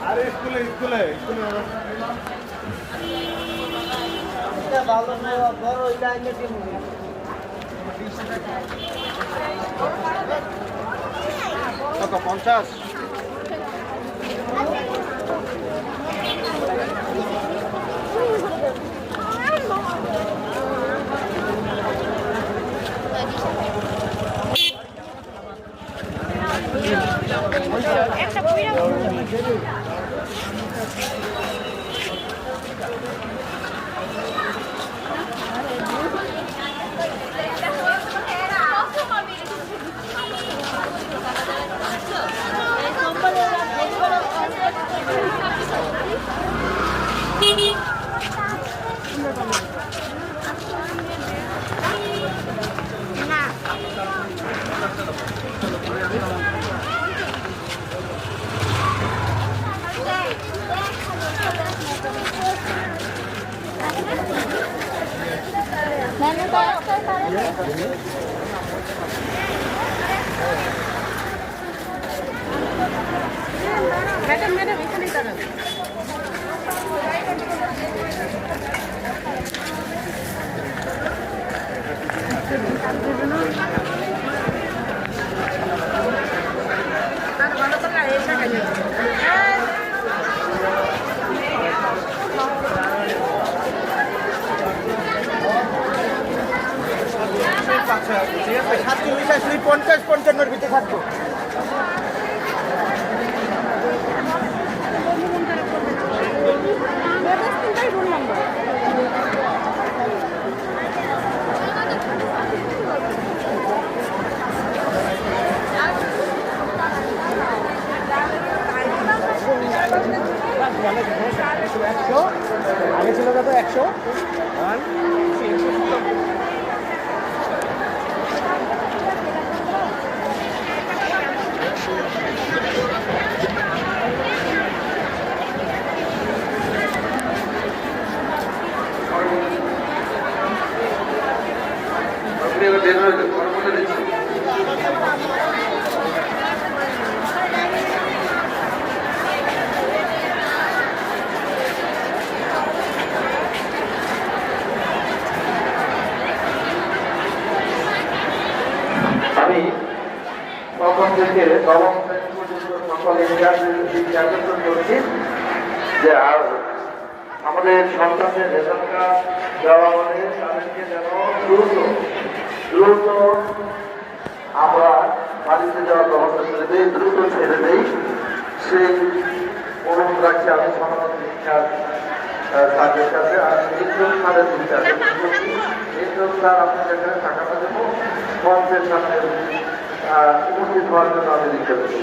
আরে স্কুলে স্কুলে স্কুলে ভালো বড় এটা এনে দিন কত 50 একটা পুরা ম্যাডাম ম্যাডাম এখানেই দাঁড়ান ঠিক আছে 47 50 55 ভিতরে থাকবো আগে ছিল কত 100 আমি তখন থেকে নবম শ্রেণী পর্যন্ত সকলে নির্যাতন করছি যে আর আমাদের সন্তানদের রেশন কার্ড দেওয়া হলে তাদেরকে যেন দ্রুত আমরা বাড়িতে যাওয়ার ব্যবস্থা করে দিই, দ্রুত ছেড়ে দেই। সেই অনুরোধ রাখছি আমি সমাজ শিক্ষার তাদের কাছে। আর নির্জন সারের বিচারে নির্জন স্যার আপনাদের এখানে টাকাটা দেবো মঞ্চের সামনে উপস্থিত হওয়ার জন্য আমি লিখে দেবো।